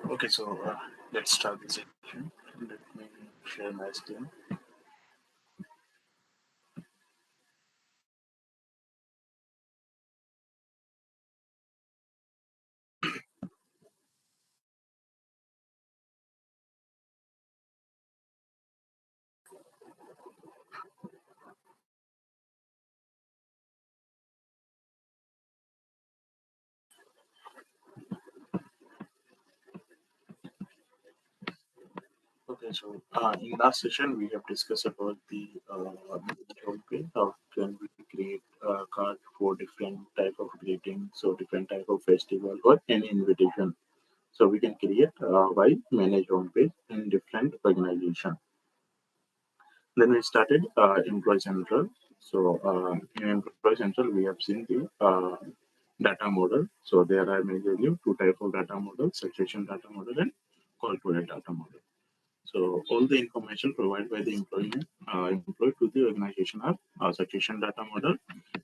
Okay, so let's start the session. Let me share my screen. Okay, so in last session we have discussed about the home page. How can we create a card for different type of greeting, so different type of festival or any invitation. So we can create by manage home page in different organization. Then we started Employee Central. So in Employee Central, we have seen the data model. So there are majorly two type of data model: succession data model and corporate data model. So all the information provided by the employee to the organization are succession data model.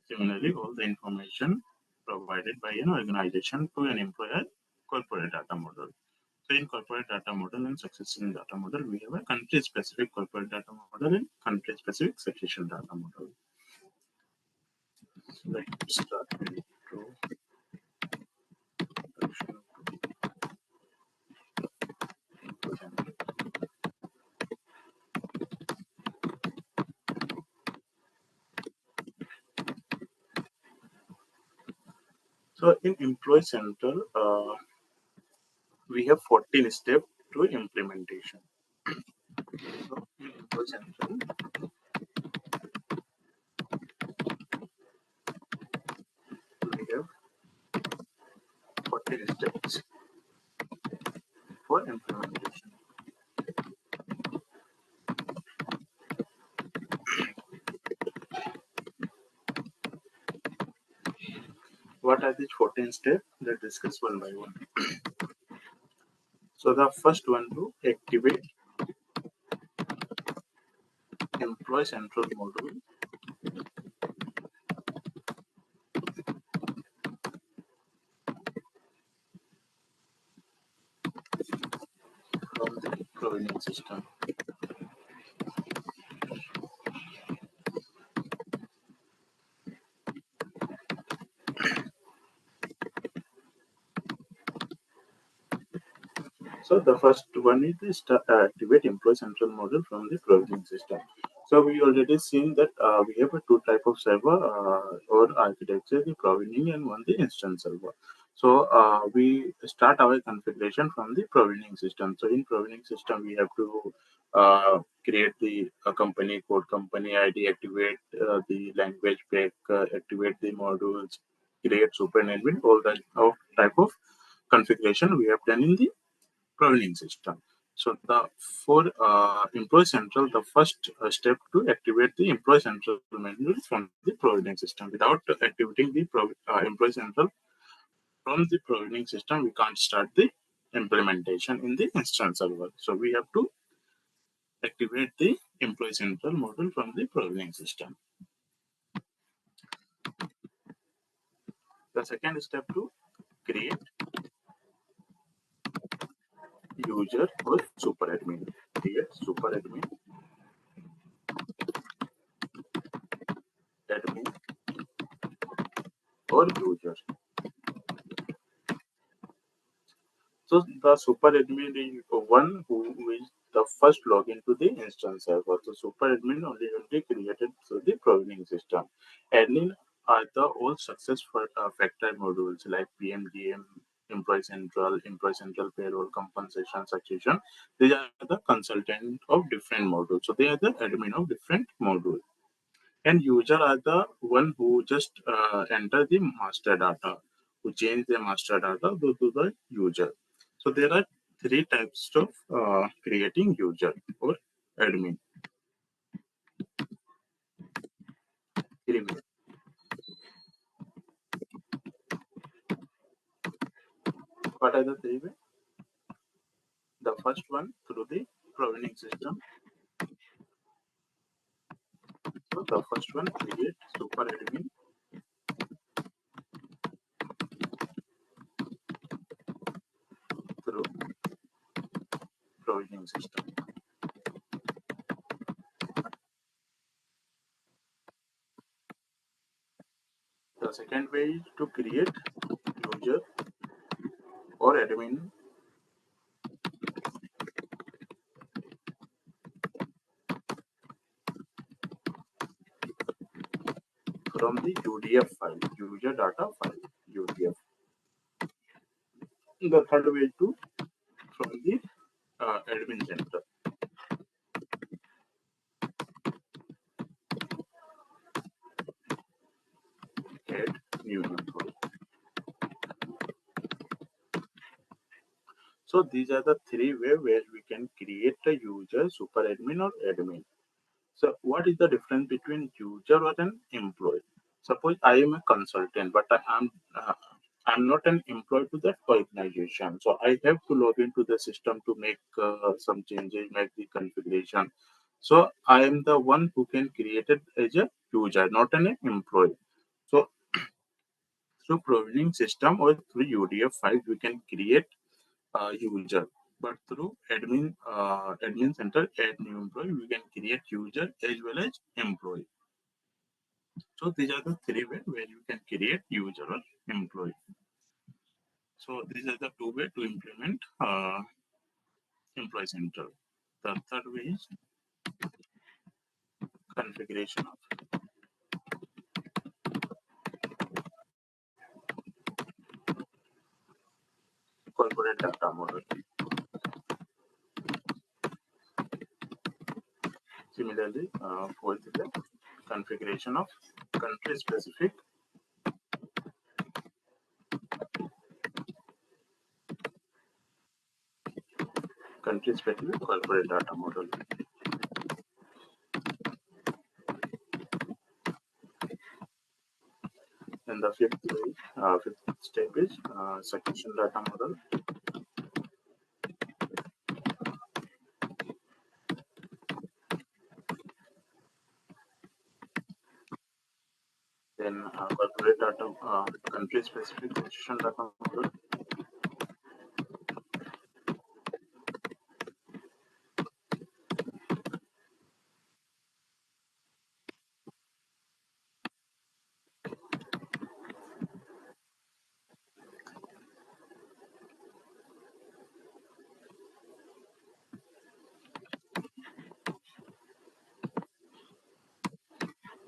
Similarly, all the information provided by an organization to an employer, corporate data model. So in corporate data model and succession data model, we have a country-specific corporate data model and country-specific succession data model. So let's start with introduction. So in Employee Central, we have 14 steps to implementation. So in Employee Central, we have 14 steps for implementation. What are these 14 steps? Let's discuss one by one. So the first one to activate Employee Central module from the provisioning system. So the first one is to activate Employee Central module from the provisioning system. So we already seen that we have a two type of server or architecture, the provisioning and one the instance server. So we start our configuration from the provisioning system. So in provisioning system, we have to create the company code, company ID, activate the language pack, activate the modules, create super admin, all that type of configuration we have done in the provisioning system. So the for Employee Central, the first step to activate the Employee Central menu from the provisioning system. Without activating the Employee Central from the provisioning system, we can't start the implementation in the instance server. So we have to activate the Employee Central module from the provisioning system. The second step to create user or super admin. Create super admin, admin or user. So the super admin is one who is the first login to the instance server. So super admin only will be created through the provisioning system. Admin are the all success factor modules like PMGM, Employee Central Payroll, Compensation, Succession. These are the consultant of different modules. So they are the admin of different modules. And user are the one who just enter the master data, who change the master data to the user. So there are three types of creating user or admin. What are the three ways? The first one through the provisioning system. So the first one create super admin through provisioning system. The second way is to create user or admin from the UDF file, user data file, UDF. The third way to from the admin center. Add new employee. So these are the three ways where we can create a user, super admin or admin. So what is the difference between user or an employee? Suppose I am a consultant, but I'm not an employee to that organization. So I have to log into the system to make some changes, make the configuration. So I am the one who can create it as a user, not an employee. So through provisioning system or through UDF files, we can create user. But through admin center, add new employee, we can create user as well as employee. So these are the three ways where you can create user or employee. So these are the two ways to implement employee center. The third way is configuration of corporate data model. Similarly, for the configuration of country specific corporate data model. And the fifth step is succession data model. Then corporate data, country specific succession data model.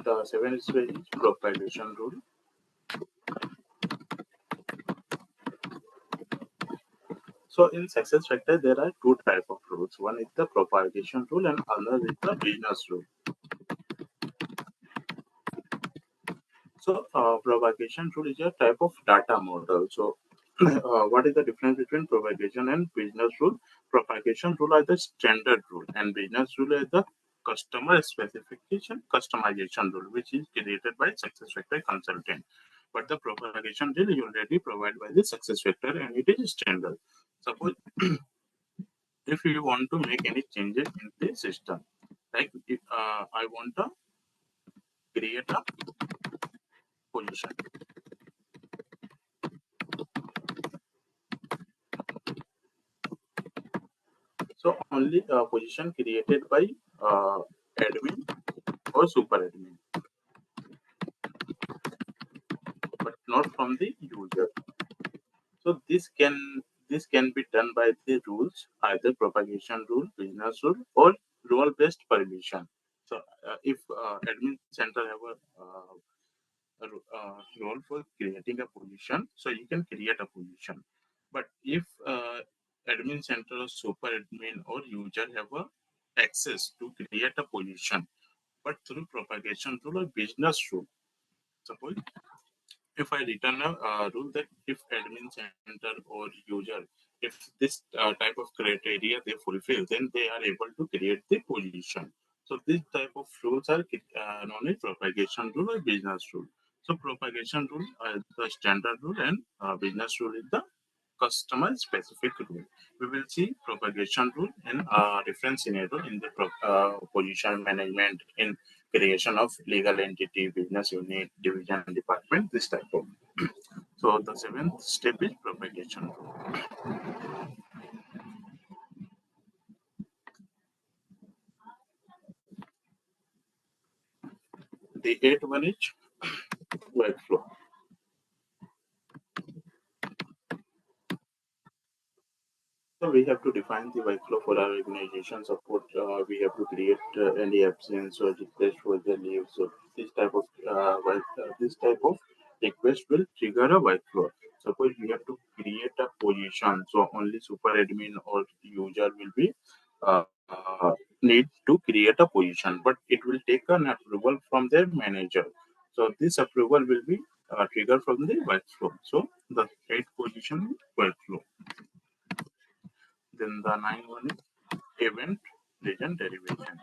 The seventh stage is propagation rule. So in SuccessFactors, there are two types of rules. One is the propagation rule and another is the business rule. So propagation rule is a type of data model. So what is the difference between propagation and business rule? Propagation rule are the standard rule and business rule is the customer specification customization rule, which is created by SuccessFactors consultant. But the propagation rule is already provided by the SuccessFactors and it is standard. Suppose if you want to make any changes in the system, like if I want to create a position. So only a position created by admin or super admin, but not from the user. So this can be done by the rules, either propagation rule, business rule, or role-based permission. So if admin center have a role for creating a position, so you can create a position. But if admin center or super admin or user have a access to create a position, but through propagation rule or business rule. Suppose if I return a rule that if admin center or user, if this type of criteria they fulfill, then they are able to create the position. So this type of rules are known as propagation rule or business rule. So propagation rule is the standard rule and business rule is the customer specific rule. We will see propagation rule in different scenario in the position management, in creation of legal entity, business unit, division, department, this type of. So the seventh step is propagation rule. The eighth one is workflow. So we have to define the workflow for our organization. Support we have to create any absence or request for the leave. So this type of request will trigger a workflow. Suppose we have to create a position, so only super admin or user will be uh, uh, need to create a position, but it will take an approval from their manager. So this approval will be triggered from the workflow. So the eighth position is workflow. Then the ninth one is event region derivation.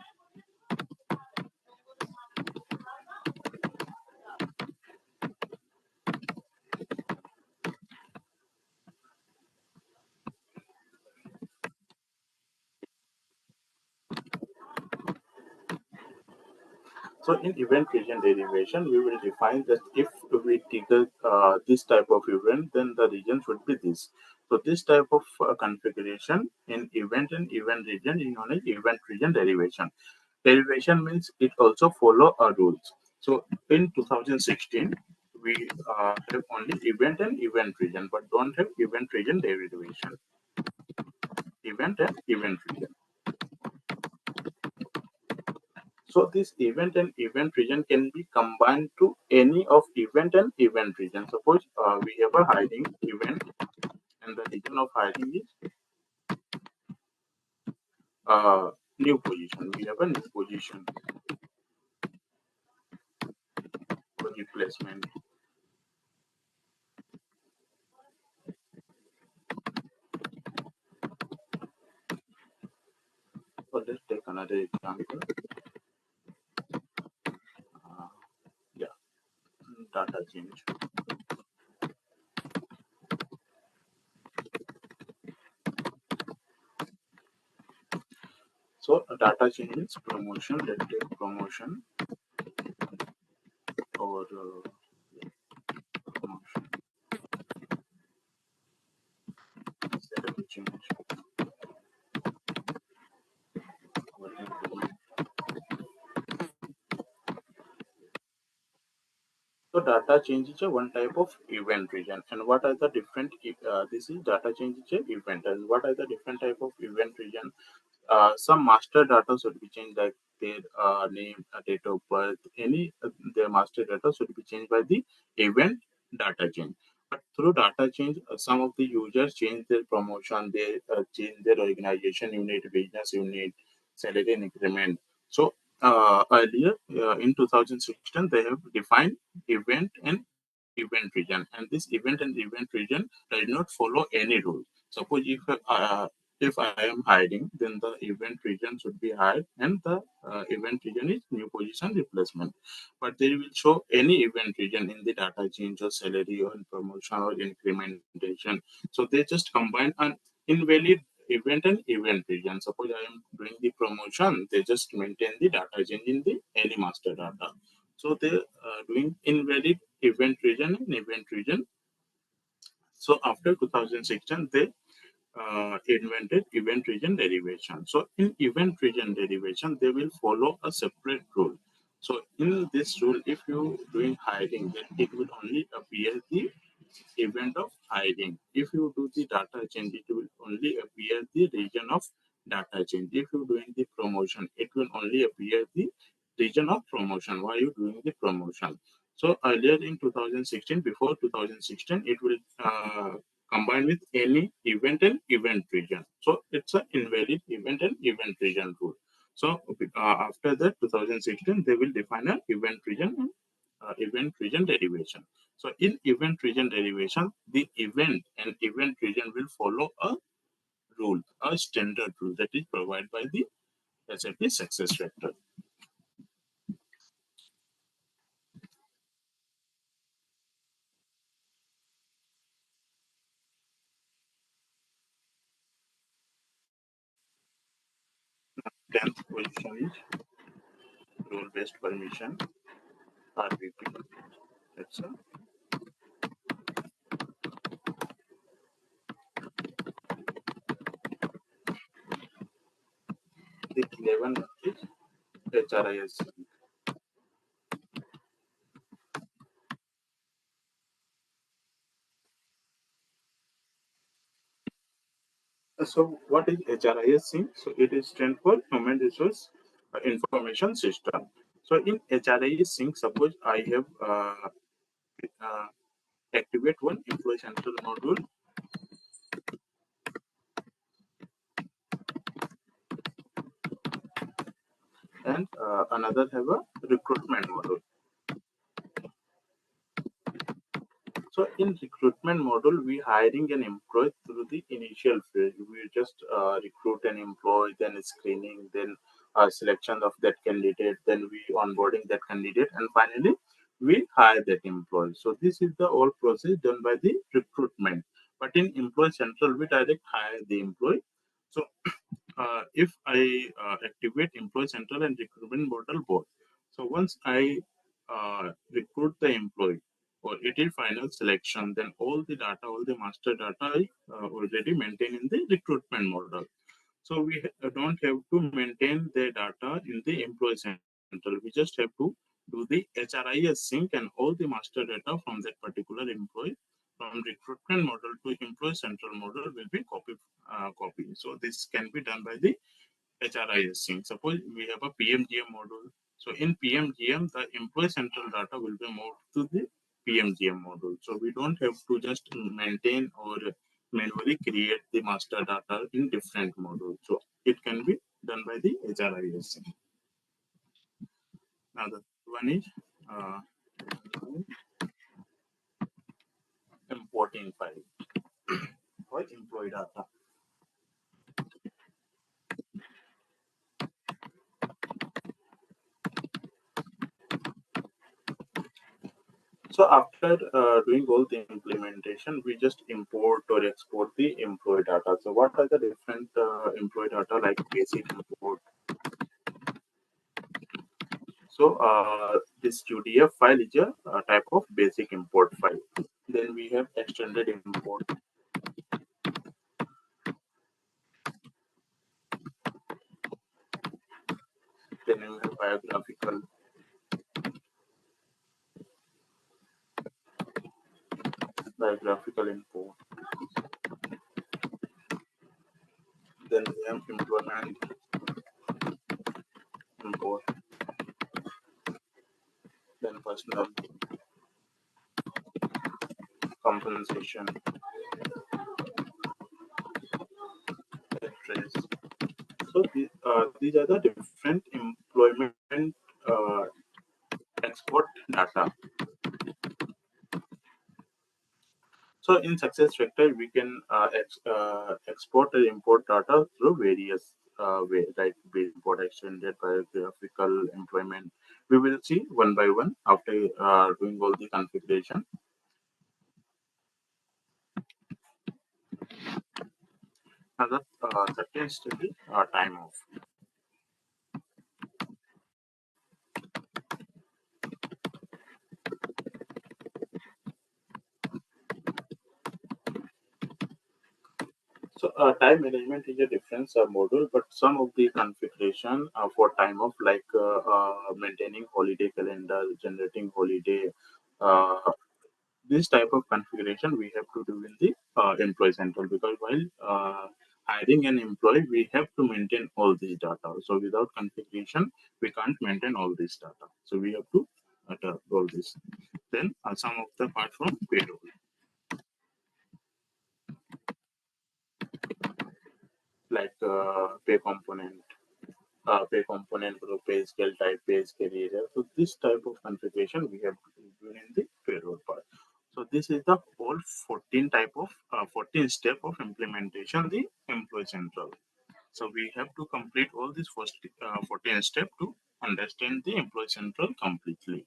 So in event region derivation, we will define that if we trigger this type of event, then the region should be this. So this type of configuration in event and event region is known as event region derivation. Derivation means it also follow a rules. So in 2016, we have only event and event region, but don't have event region derivation. Event and event region. So this event and event region can be combined to any of event and event region. Suppose we have a hiring event and the region of hiring is new position. We have a new position for replacement. So let's take another example. Uh, yeah, data change. So data change is promotion. Let's take promotion or promotion. Salary change or increment. So data change is a one type of event region. And what are the different? This is data change is a event. And what are the different type of event region? Some master data should be changed, like their name, date of birth. Any their master data should be changed by the event data change. But through data change, some of the users change their promotion, they change their organization unit, business unit, salary and increment. So earlier in 2016, they have defined event and event region, and this event and event region does not follow any rule. Suppose if I am hiring, then the event region should be hired, and the event region is new position replacement. But they will show any event region in the data change or salary or promotion or incrementation. So they just combine an invalid event and event region. Suppose I am doing the promotion, they just maintain the data change in the any master data. So they doing invalid event region and event region. So after 2016, they invented event region derivation. So in event region derivation, they will follow a separate rule. So in this rule, if you doing hiring, then it will only appear the event of hiring. If you do the data change, it will only appear the region of data change. If you're doing the promotion, it will only appear the region of promotion while you're doing the promotion. So earlier in 2016, before 2016, it will combine with any event and event region. So it's an invalid event and event region rule. So after that 2016, they will define an event region and event region derivation. So in event region derivation, the event and event region will follow a rule, a standard rule that is provided by the SAP SuccessFactors. Tenth position is role-based permission, RBP. That's the 11th is HRIS. So what is HRIS sync? So it is stand for Human Resource Information System. So in HRIS sync, suppose I have uh, activate one employee central module and another have a recruitment module. So in recruitment model, we hiring an employee through the initial phase. We just recruit an employee, then screening, then selection of that candidate, then we onboarding that candidate, and finally we hire that employee. So this is the whole process done by the recruitment. But in employee central, we direct hire the employee. So if I activate employee central and recruitment model both. So once I recruit the employee or it is final selection, then all the data, all the master data I already maintain in the recruitment model. So we don't have to maintain the data in the employee central. We just have to do the HRIS sync and all the master data from that particular employee from recruitment model to employee central model will be copy. So this can be done by the HRIS sync. Suppose we have a PMGM module. So in PMGM, the employee central data will be moved to the PMGM module. So we don't have to just maintain or manually create the master data in different modules. So it can be done by the HRIS sync. Now the one is uh, importing file for employee data. So after doing all the implementation, we just import or export the employee data. So what are the different employee data like basic import? So this UDF file is a type of basic import file. Then we have extended import. Then we have biographical import. Then we have employment import. Then personal compensation, address. So these are the different employment uh, export data. So in SuccessFactors, we can export and import data through various ways, like we import extended biographical employment. We will see one by one after doing all the configuration. Another second step is time off. So time management is a different module, but some of the configuration for time off, like maintaining holiday calendar, generating holiday, uh, this type of configuration we have to do in the employee central, because while hiring an employee, we have to maintain all this data. So without configuration, we can't maintain all this data. So we have to all this. Then some of the part from payroll, like pay component group, pay scale type, pay scale area. So this type of configuration we have to do in the payroll part. So this is the whole 14 type of 14 step of implementation the employee central. So we have to complete all these first 14 step to understand the employee central completely.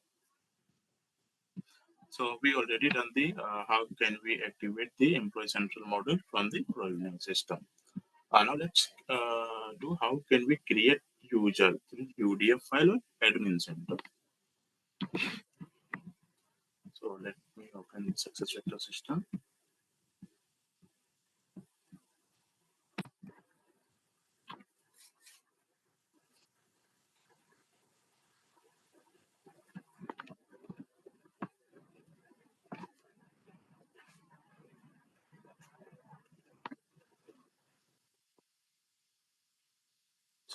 So we already done the how can we activate the employee central model from the provisioning system. Now let's do how can we create user through UDF file or admin center. So let me open the SuccessFactors system.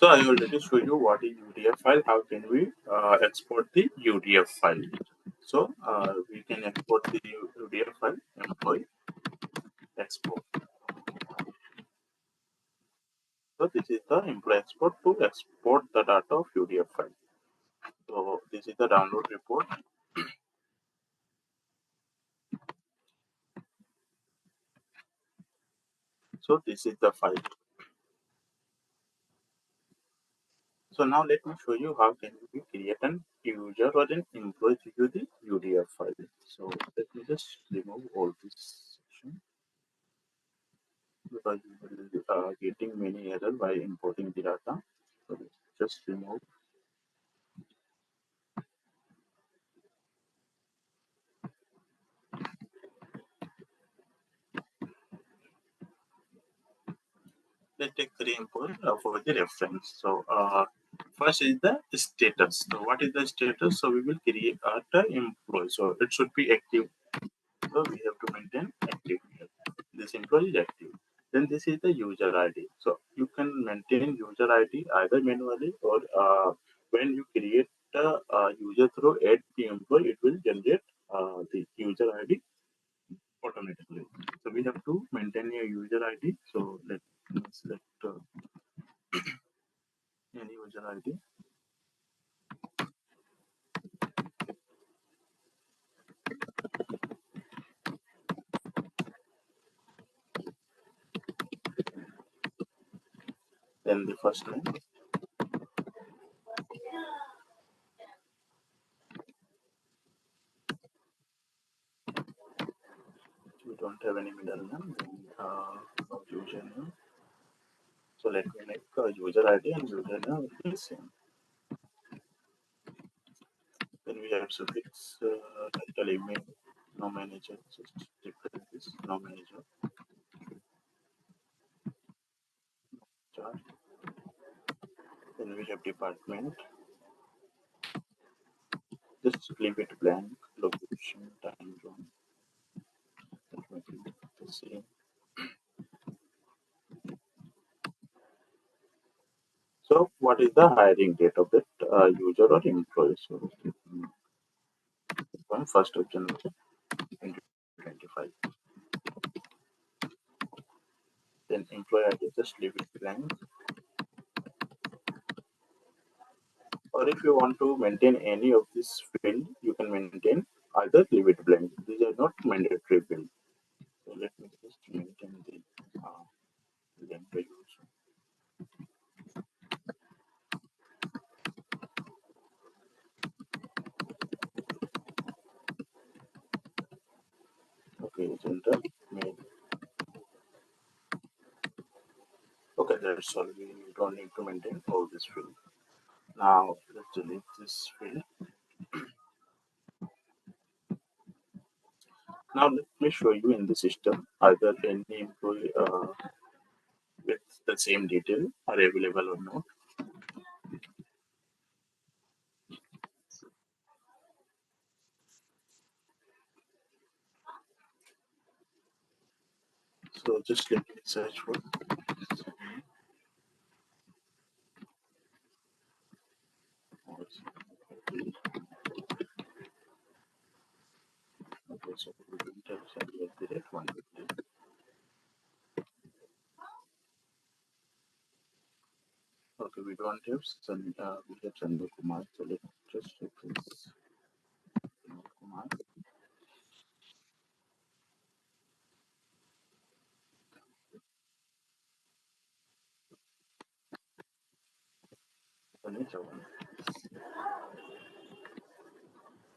So I already show you what is UDF file. How can we export the UDF file? So we can export the UDF file. Employee export. So this is the employee export to export the data of UDF file. So this is the download report. So this is the file. So now let me show you how can we create an user or an employee to use the UDF file. So let me just remove all this section because we will be getting many error by importing the data. So let's just remove. Let's take three import for the reference. So first is the status. So what is the status? So we will create an employee. So it should be active. So we have to maintain active here. This employee is active. Then this is the user ID. So you can maintain user ID either manually or when you create a user through add the employee, it will generate the user ID automatically. So we have to maintain a user ID. So let's select any user ID. Then the first name. We don't have any middle name. Then username. So let me make user ID and username will be the same. Then we have suffix title email, no manager, just different this no manager, chart. Then we have department, just leave it blank, location, time zone, that will be the same. So what is the hiring date of that user or employee? So from 1st of January 2025. Then employee ID, just leave it blank. Or if you want to maintain any of this field, you can maintain either leave it blank. These are not mandatory fields. So let me just maintain the language also. Okay, gender, male. Okay, that's all. We don't need to maintain all this field. Now let's delete this field. Now let me show you in the system either any employee with the same detail are available or not. So just let me search for. Okay, so we don't have Sanjay at the rate 150. Okay, we don't have we have Sanjay Kumar. So let's just replace Kumar. Sanjay Chavan.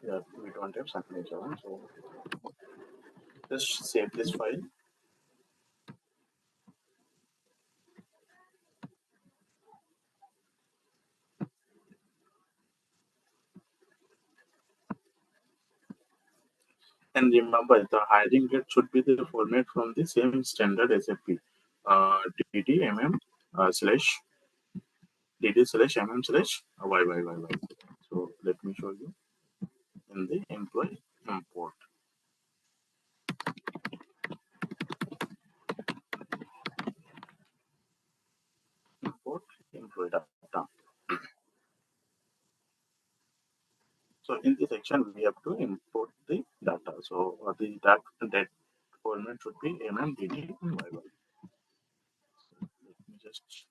Yeah, we don't have Sanjay Chavan. So just save this file. And remember, the hiring date should be the format from the same standard SAP. DD MM slash DD slash MM slash YYYY. So let me show you in the employee import. Import employee data. in this section, we have to import the data. So that format should be MMDD and YY. Let me just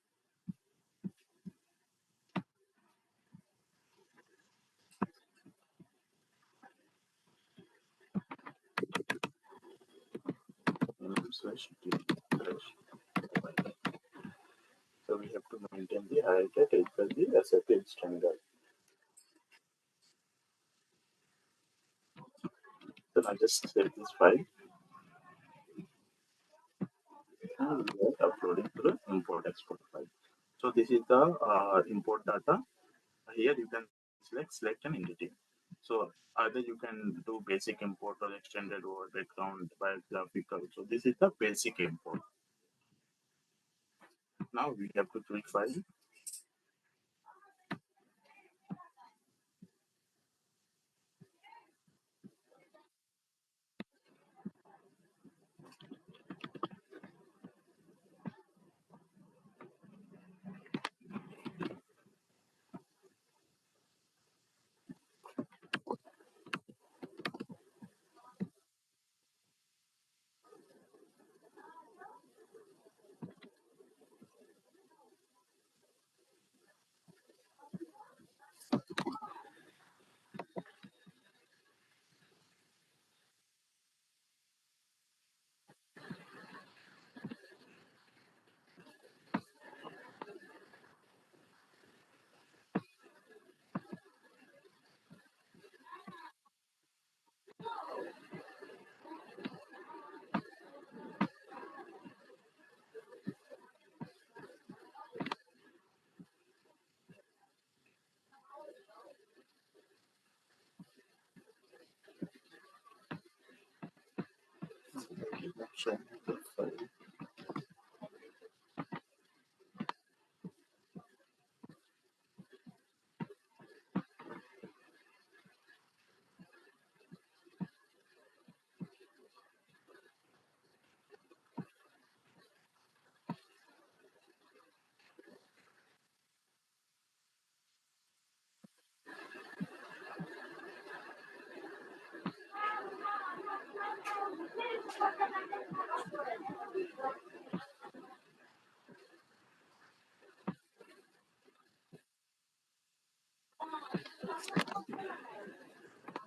-d dash YY. So we have to maintain the highlighted as per the SAP standard. So I just save this file and we are uploading to the import export file. So this is the import data. Here you can select an entity. So either you can do basic import or extended or background biographical. So this is the basic import. Now we have to click file. Show the file.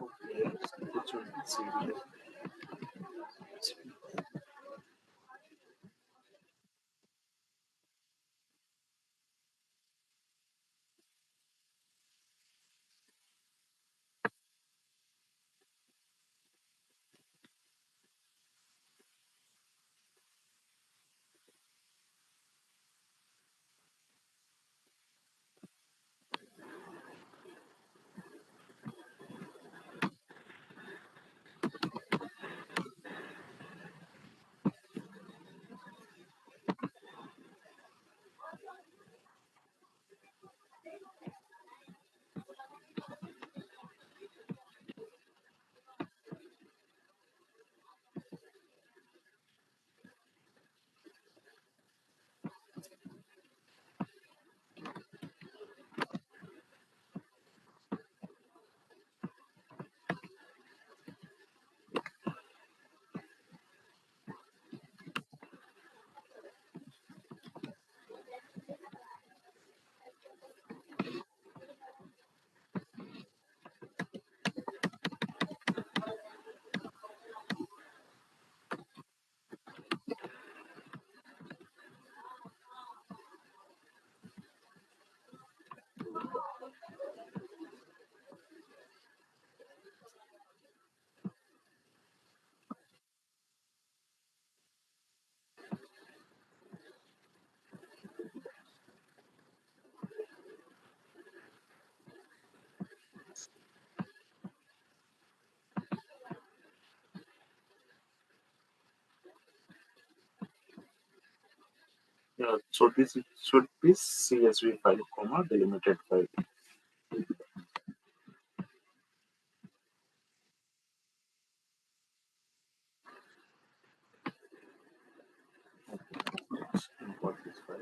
Okay, it should be CV. Yeah, so this should be CSV file, comma, delimited file. Let's import this file.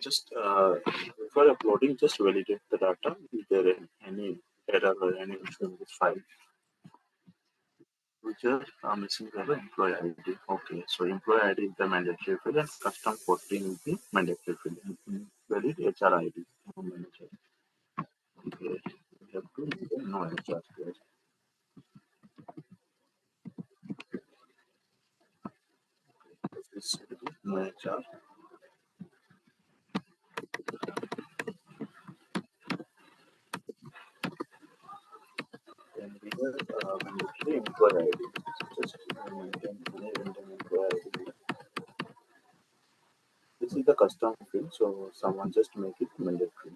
Just before uploading, just validate the data. Is there any error or any issue in this file? Which are missing the employee ID. Okay, so employee ID is the mandatory field and custom posting is the mandatory field. Valid HR ID. No manager. Okay, we have to maintain no HR here. This is no HR. Then we have mandatory employee ID. So just maintain employee ID. This is the custom field, so someone just make it mandatory.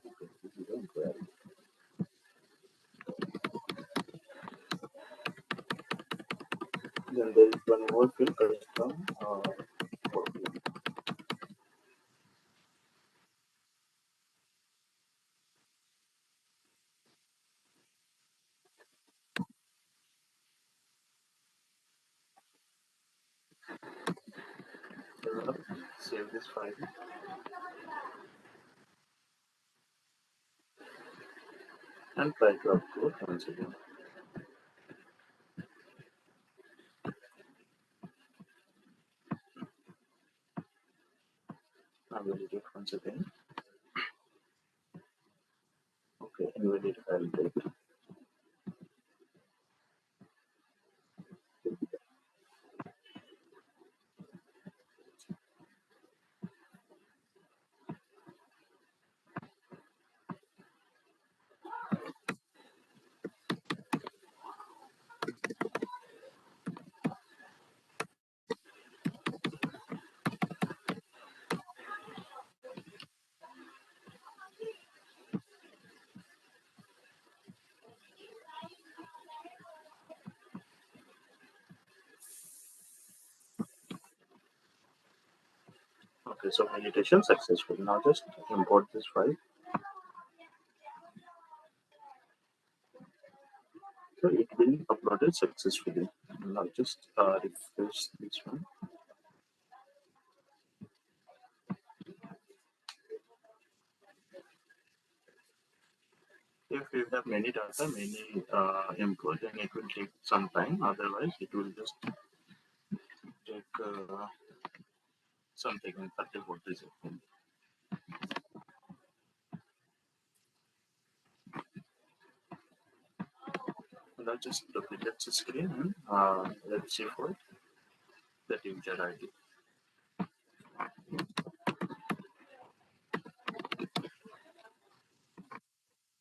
Okay, this is the employee ID. Then there is one more field, custom workload. Save this file and try to upload once again. I will edit once again. Okay, invalid file date. Okay, so validation successful. Now just import this file. So it will uploaded successfully. Now just refresh this one. If you have many data, many input, then it will take some time. Otherwise, it will just take something in 30 40 seconds. Now just duplicate the screen and let's see for that user ID.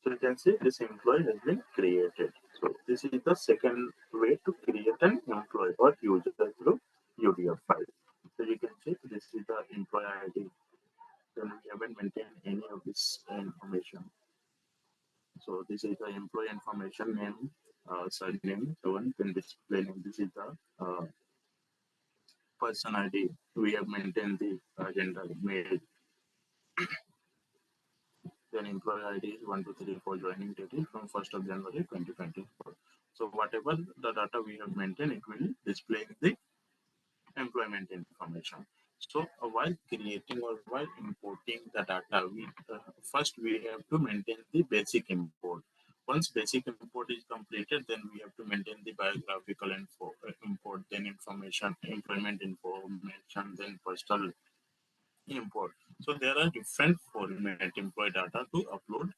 So you can see this employee has been created. So this is the second way to create an employee or user through UDF file. So you can see this is the employee ID. Then we haven't maintained any of this information. So this is the employee information name, surname, so one can display name. This is the person ID. We have maintained the gender, male. Then employee ID is 1234 joining date is from 1st of January 2024. So whatever the data we have maintained, it will display the employment information. So while creating or while importing the data, first we have to maintain the basic import. Once basic import is completed, then we have to maintain the biographical import, then information, employment information, then personal import. So there are different format employee data to upload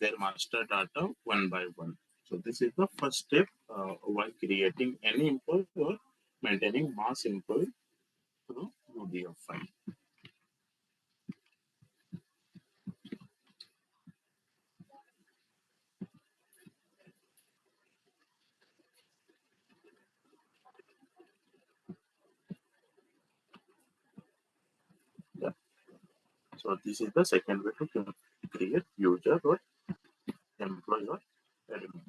their master data one by one. So this is the first step while creating any employee or maintaining mass employee through UDF file. Yeah. So this is the second way to create user or employee or admin.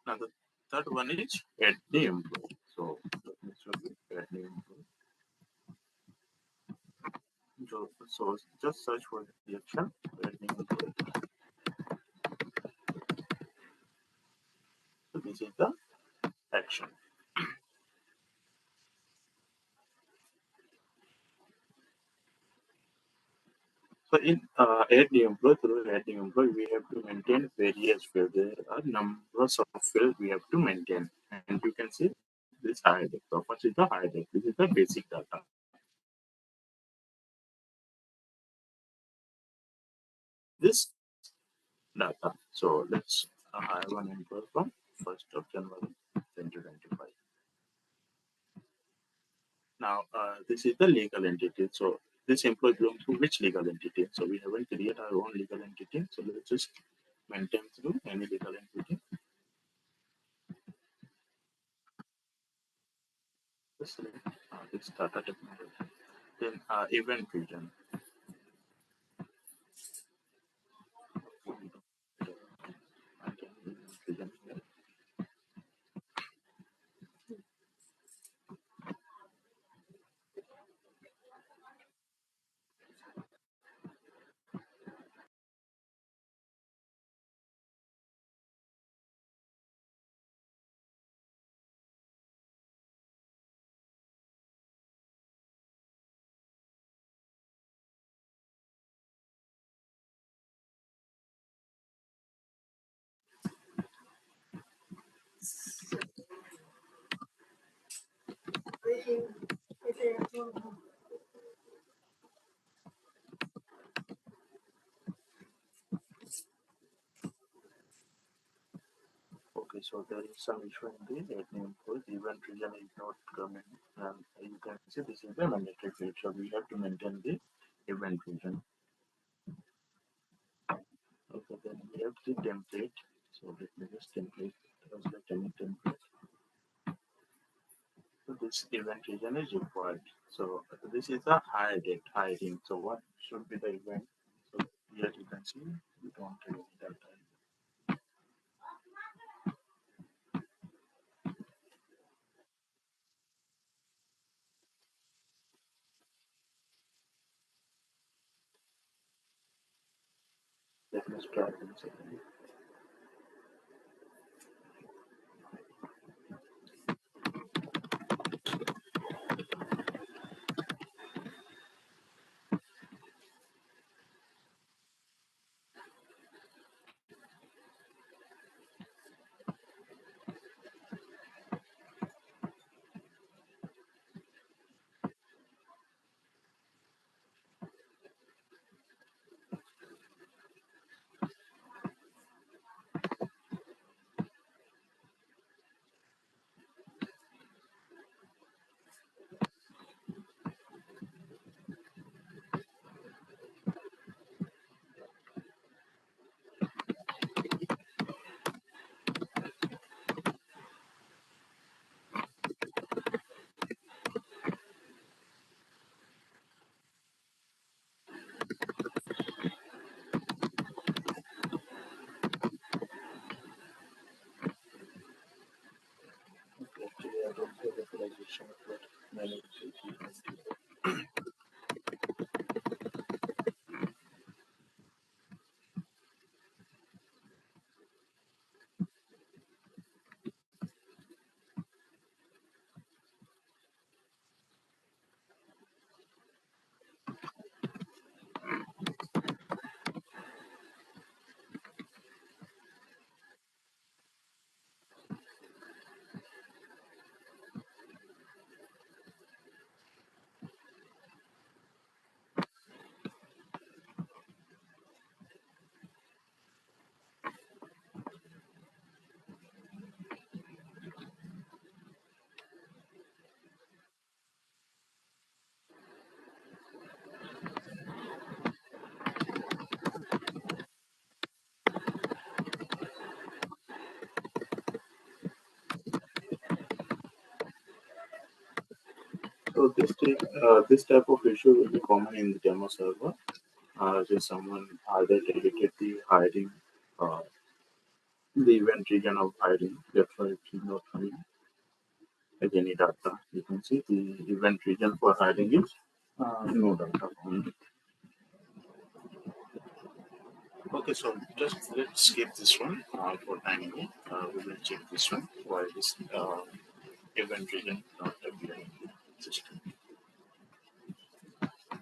Now the third one is add the employee. So let me show you add the employee. So just search for the action add the employee. this is the action. So in add new employee, through add new employee, we have to maintain various fields. There are numbers of fields we have to maintain, and you can see this higher depth. So first is the higher depth. This is the basic data. This data. So let's have an employee from 1st of January 2025. Now this is the legal entity. So this employee belongs to which legal entity? So we haven't created our own legal entity. So let's just maintain through any legal entity. Just select this data technology. Then event region. Okay, so there is some issue in the admin code. Event region is not coming, and you can see this is the mandatory field. So we have to maintain the event region. Okay, then we have the template. So let me just template. Select any template. So this event region is required. So this is a high date, hiding. So what should be the event? So here you can see we don't have any data. Let me try one second. Okay, actually, I don't have authorization for managing. So this type of issue will be common in the demo server. Just someone either deleted the hiding, uh, the event region of hiding. That's why it is not coming as any data. You can see the event region for hiding is no data found. Okay, so just let's skip this one for time being. We will check this one while this event region not appearing in the system.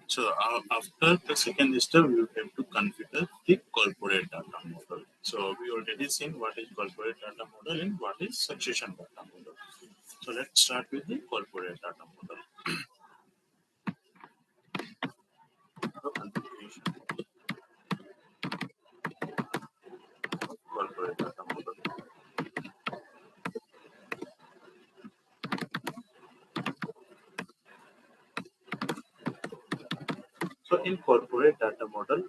So after the second step, we will have to configure the corporate data model. So we already seen what is corporate data model and what is succession data model. So let's start with the corporate data model. So configuration of corporate data model. So in corporate data model,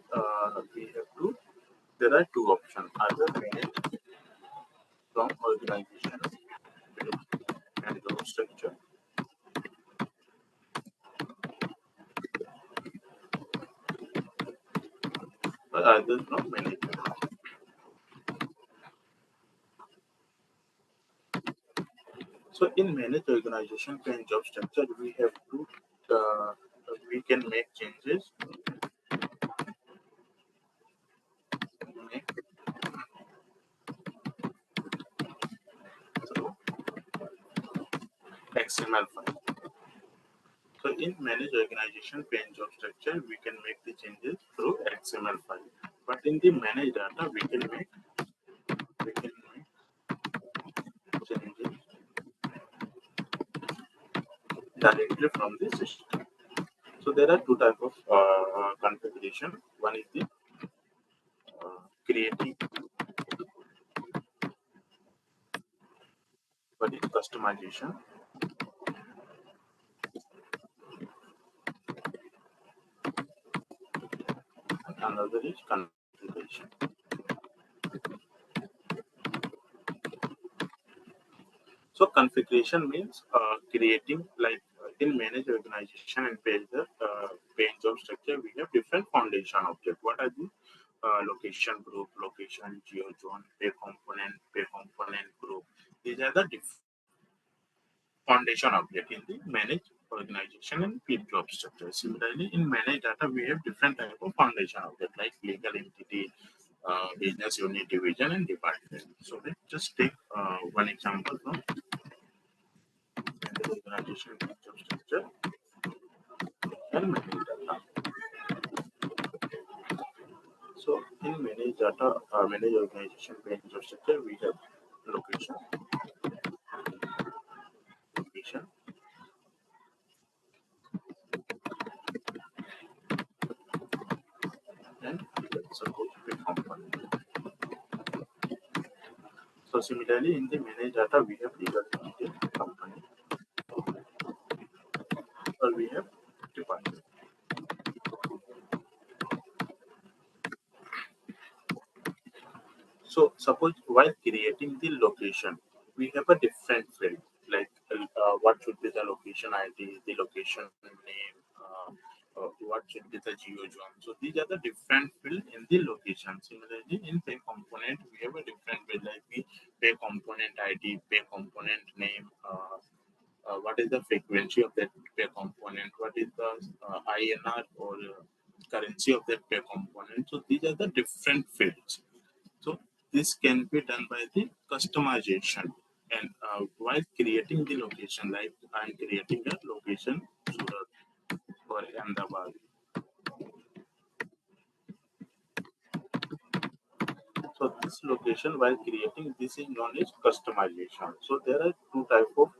we have to, there are two options, either manage from organization and job structure, or either from management. So in managed organization and job structure, we have to, we can make changes, make through XML file. So in managed organization and job structure, we can make the changes through XML file. But in the managed data, we can make changes directly from the system. So there are two types of configuration. One is the creating, one is customization, and another is configuration. So configuration means creating, like in managed organization and page job structure, we have different foundation objects. What are the location group, location geozone, pay component group? These are the different foundation object in the managed organization and page job structure. Similarly, in managed data, we have different type of foundation object like legal entity, business unit, division, and department. So let's just take one example from managed organization and job structure and managed data. So in managed data, managed organization and job structure, we have location, location, and suppose we component. So similarly, in the managed data, we have legal entity, company, or we have department. So suppose while creating the location, we have a different field, like what should be the location ID, the location name, what should be the geozone. So these are the different field in the location. Similarly, in pay component, we have a different field, like the pay component ID, pay component name, what is the frequency of that pay component, what is the INR or currency of that pay component. So these are the different fields. So this can be done by the customization. And while creating the location, like I'm creating a location Surat or Ahmedabad. So this location, while creating, this is known as customization. So there are two type of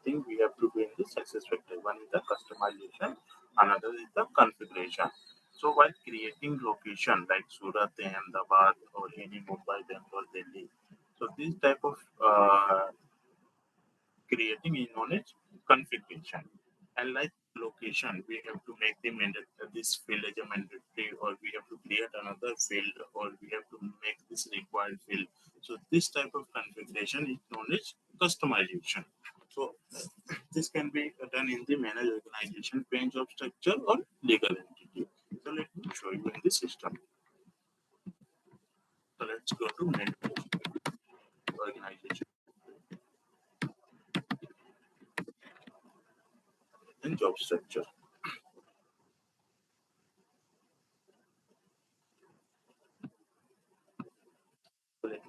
thing we have to do in the success factor. One is the customization, another is the configuration. So while creating location like Surat, Ahmedabad, or any Mumbai, Bangalore, Delhi, so this type of creating is known as configuration. And like location, we have to make the this field as a mandatory, or we have to create another field, or we have to make this required field. So this type of configuration is known as customization. So this can be done in the managed organization, range of structure, or legal entity. So let me show you in the system. So let's go to managed organization and job structure.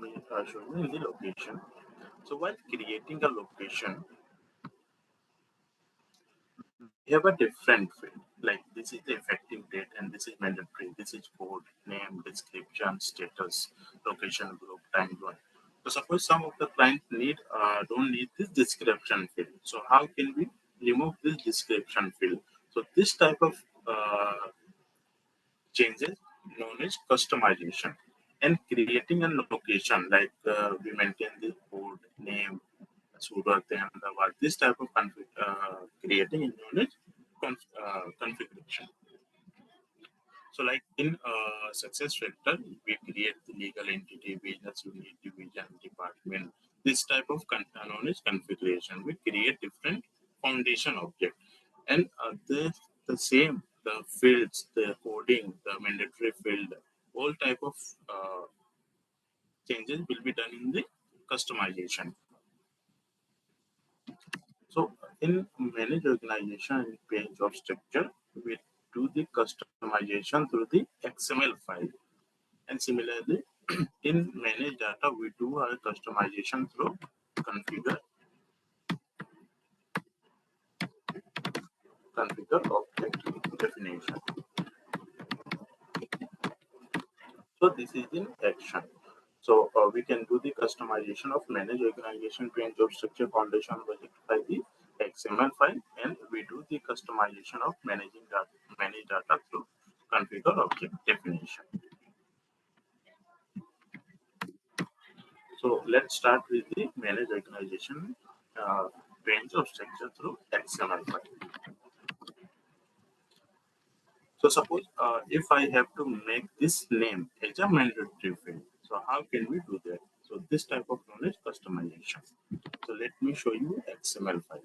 me show you in the location. So while creating a location, we have a different field. Like this is the effective date and this is mandatory. This is code, name, description, status, location group, time zone. So suppose some of the clients don't need this description field. So how can we remove this description field? So this type of changes known as customization, and creating a location like we maintain the code name, Surat, and what this type of creating is known as configuration. So, like in success factor, we create the legal entity, business unit, division, department. This type of known as configuration. We create different foundation object, and the same the fields, the coding, the mandatory field, all type of changes will be done in the customization. So, in manage organization and page of structure, we do the customization through the XML file. And similarly, in manage data, we do our customization through configure, configure object definition. So this is in action. So we can do the customization of manage organization, train job structure, foundation logic by the XML file, and we do the customization of manage data through configure object definition. So let's start with the manage organization range of structure through XML file. So suppose if I have to make this name as a mandatory field, so how can we do that? So this type of knowledge customization. So let me show you XML file.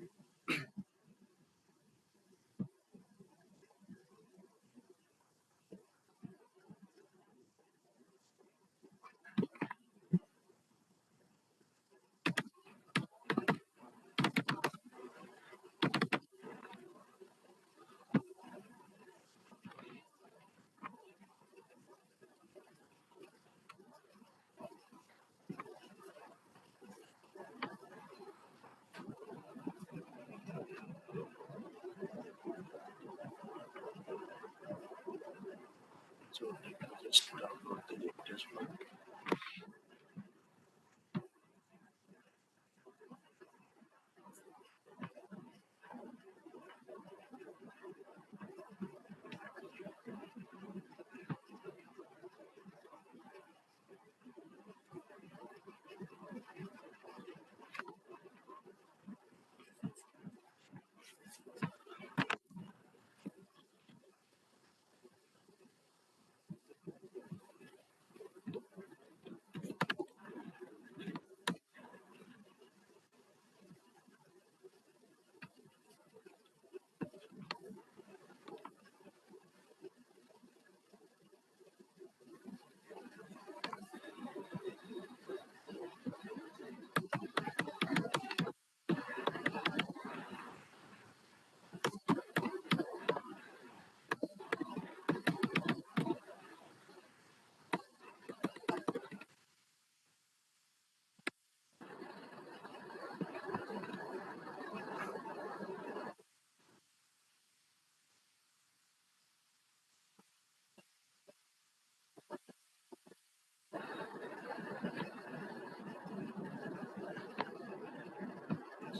So let me just download the latest one.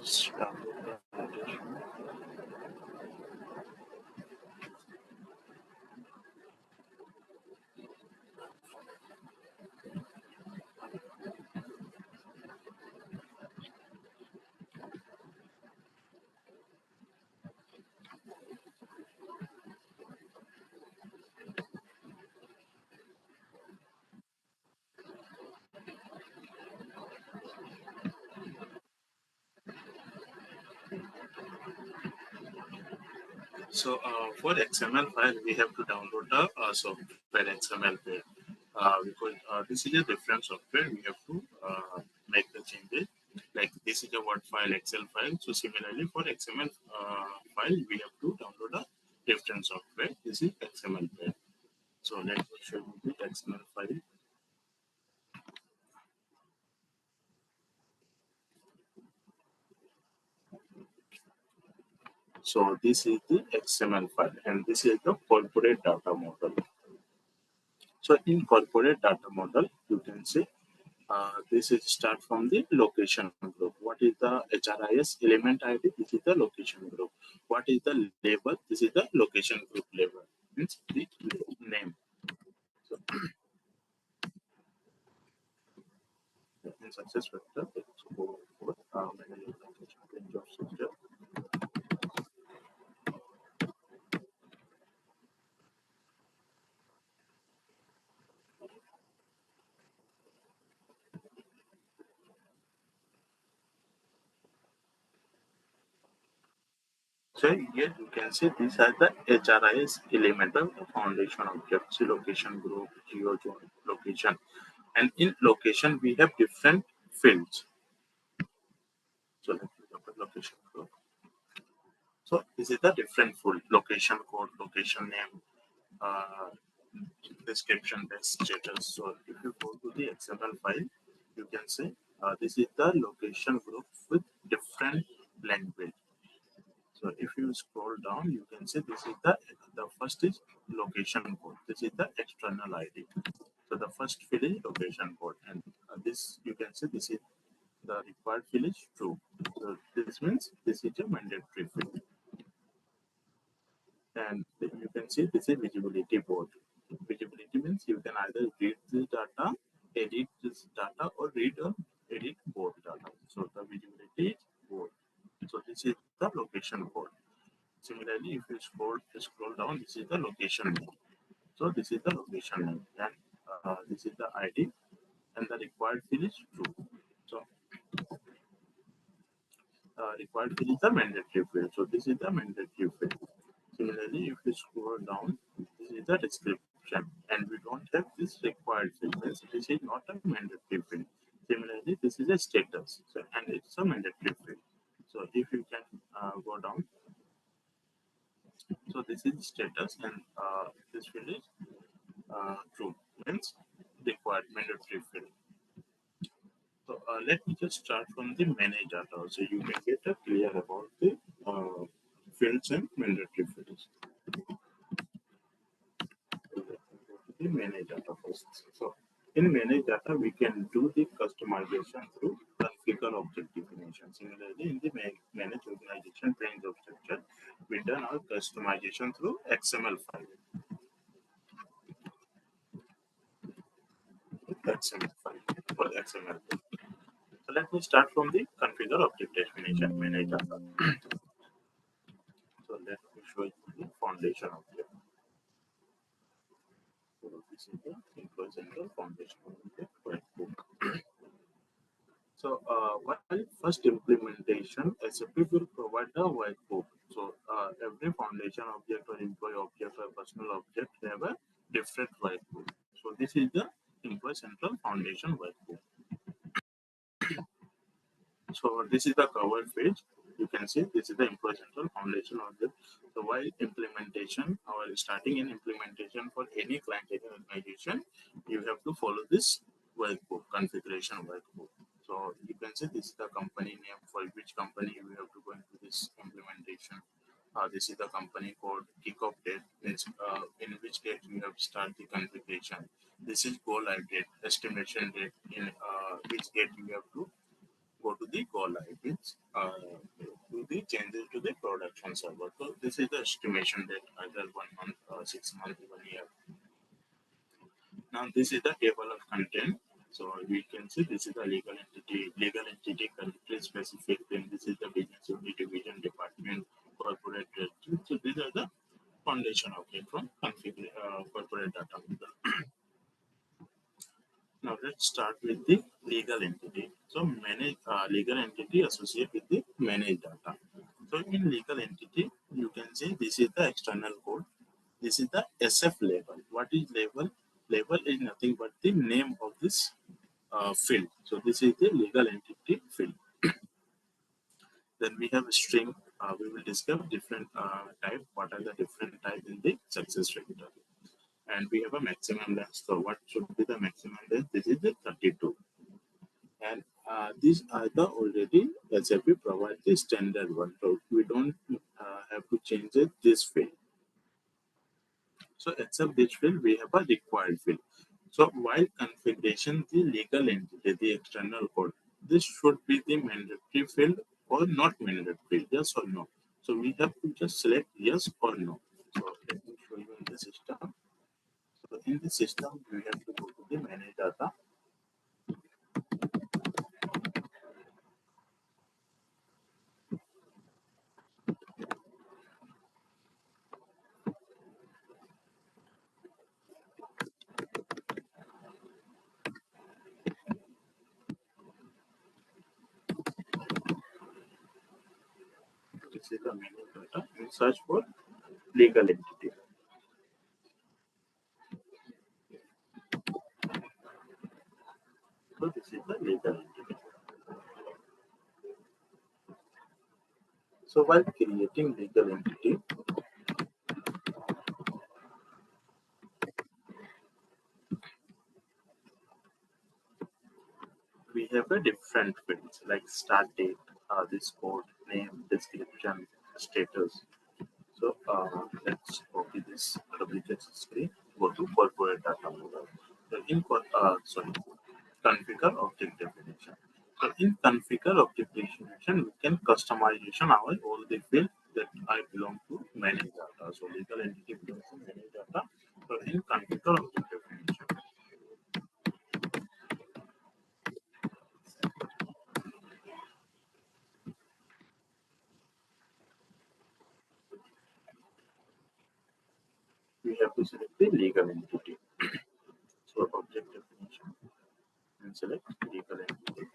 Just download the latest one. So for XML file, we have to download the software XML file because this is a different software. We have to make the changes. Like this is a Word file, Excel file. So similarly for XML file, we have to download a different software. This is XML file. So let me show you the XML file. So this is the XML file, and this is the corporate data model. So in corporate data model, you can see this is start from the location group. What is the HRIS element ID? This is the location group. What is the label? This is the location group label. Means the name. So in success factor, let's go for managing location range of structure. So here you can see these are the HRIS element of the foundation objects, location group, geo location. And in location, we have different fields. So let's look at location group. So this is the different field: location code, location name, uh, description, text status. So if you go to the XML file, you can see this is the location group with different language. So if you scroll down, you can see this is the first is location code. This is the external ID. So the first field is location code, and this you can see this is the required field is true. So this means this is a mandatory field, and you can see this is visibility board. Visibility means you can either read this data, edit this data, or read or edit both data. So the visibility is board. So this is the location code. Similarly, if you scroll down, this is the location name. So this is the location name, and this is the ID, and the required field is true. So required field is the mandatory field. So this is the mandatory field. Similarly, if you scroll down, this is the description, and we don't have this required field. Means this is not a mandatory field. Similarly, this is a status, so, and it's a mandatory field. So if you can go down, so this is status, and this field is true, means required mandatory field. So let me just start from the manage data, so you can get a clear about the fields and mandatory fields. The manage data first. So in manage data, we can do the customization through configure object definition. Similarly, in the manage organization range of structure, we done our customization through XML file. XML file for XML. So let me start from the configure object definition manage data. So let me show you the foundation object. So this is the employee central foundation object workbook. So while first implementation, SAP will provide a workbook. So every foundation object or employee object or personal object have a different workbook. So this is the employee central foundation workbook. So this is the cover page. You can see this is the employee central foundation object. So while implementation or starting in implementation for any client, any organization, you have to follow this workbook, configuration workbook. So you can see this is the company name for which company we have to go into this implementation. This is the company code, kickoff date, means in which date you have start the configuration. This is go live date, estimation date, in which date you have to go to the go live, means do the changes to the production server. So this is the estimation date, either 1 month, 6 months, 1 year. Now this is the table of content. So we can see this is the legal entity, country specific, then this is the business unit, division, department, corporate directory. So these are the foundation object from configure corporate data model. Now let's start with the legal entity. So manage legal entity associated with the managed data. So in legal entity, you can see this is the external code. This is the SF label. What is label? Label is nothing but the name of this field. So this is the legal entity field. Then we have a string. We will discuss different type. What are the different types in the success factor? And we have a maximum length. So what should be the maximum length? This is the 32. And these are the already SAP provide the standard one, so we don't have to change this field. So except this field, we have a required field. So while configuration the legal entity, the external code, this should be the mandatory field or not mandatory, yes or no. So we have to just select yes or no. So let me show you in the system. So in the system, we have to go to the manage data. This is the manage data and search for legal entity. So this is the legal entity. So while creating legal entity, we have a different fields like start date, this code, name, description, status. So let's copy this duplicate screen. Go to corporate data model. So configure object definition. So in configure object definition, we can customization our all the fields that I belong to manage data. So legal entity belongs to manage data. So in configure object definition, we have to select the legal entity. So object definition and select legal entity.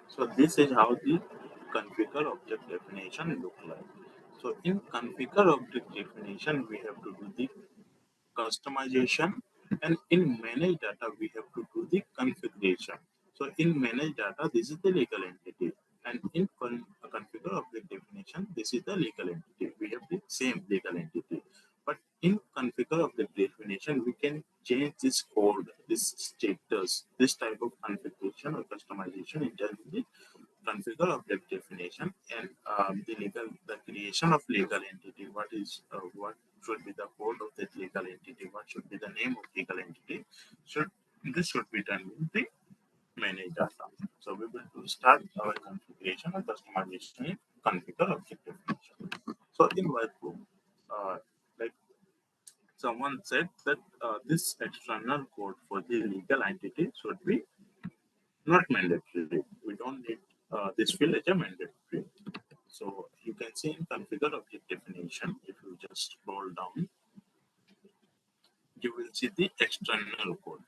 So this is how the configure object definition look like. So in configure object definition, we have to do the customization, and in manage data we have to do the configuration. So in manage data, this is the legal entity, and in configure object definition, this is the legal entity. We have the same legal entity, but in configure object definition we can change this code, this status, this type of configuration or customization in terms of the configure object definition, and the creation of legal entity. What should be the code of that legal entity? What should be the name of legal entity? Should this should be done with the manage data. So we will to start our configuration and customization in configure object definition. So in workflow, uh, like someone said that this external code for the legal entity should be not mandatory. We don't need this field as a mandatory. So you can see in configure object definition, if you just scroll down, you will see the external code,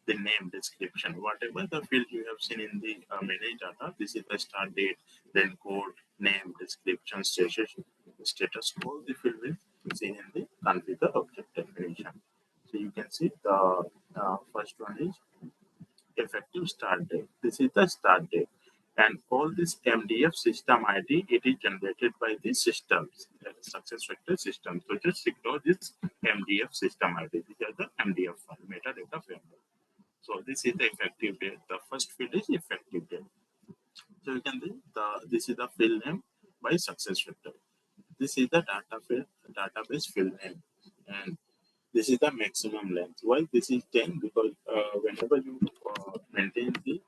the name, description, whatever the field you have seen in the manage data. This is the start date, then code, name, description, status. All the field will be seen in the configure object definition. So you can see the first one is effective start date. This is the start date. And all this MDF system ID, it is generated by the systems, SuccessFactors system. So just ignore this MDF system ID. These are the MDF file, metadata framework. So this is the effective date. The first field is effective date. So you can see this is the field name by SuccessFactors. This is the database field name, and this is the maximum length. Why this is 10? Because whenever you maintain the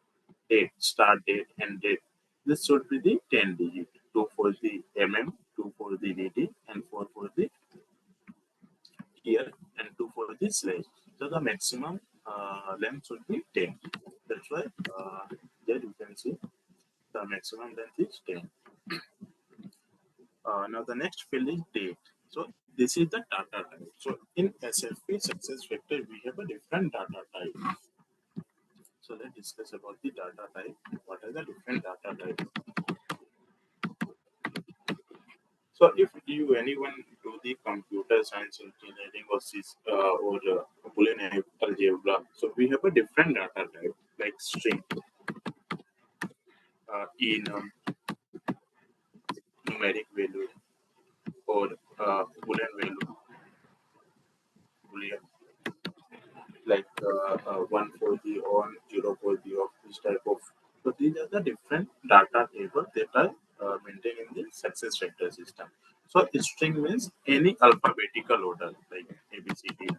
date, start date, and date, this should be the 10 digit. 2 for the two for the DD, and 4 for the year, and 2 for the slash. So the maximum length should be 10. That's why there you can see the maximum length is 10. Now the next field is date. So this is the data type. So in SAP SuccessFactors, we have a different data type. So let's discuss about the data type. What are the different data types? So if you anyone do the computer science engineering or Boolean algebra, so we have a different data type like string, enum, numeric value, or boolean value, boolean, like one for the on, zero for the off, this type of. So these are the different data tables that are maintained in the success factor system. So string means any alphabetical order like ABCD,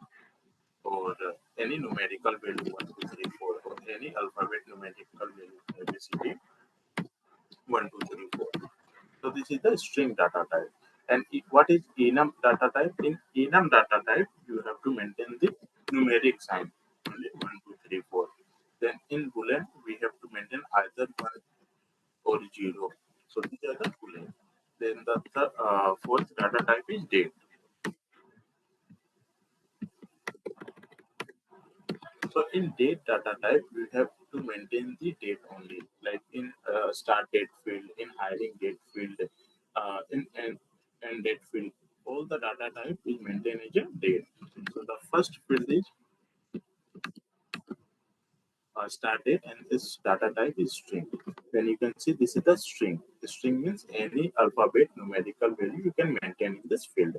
or any numerical value 1, 2, 3, 4, or any alphabet numerical value ABCD 1, 2, 3, 4. So this is the string data type. And what is enum data type? In enum data type, you have to maintain the numeric sign only 1, 2, 3, 4. Then in boolean, we have to maintain either 1 or 0. So these are the boolean. Then the fourth data type is date. So in date data type, we have to maintain the date only, like in start date field, in hiring date field, in end date field. All the data type is maintained as a date. So the first field is start date, and this data type is string. Then you can see this is the string. The string means any alphabet numerical value you can maintain in this field.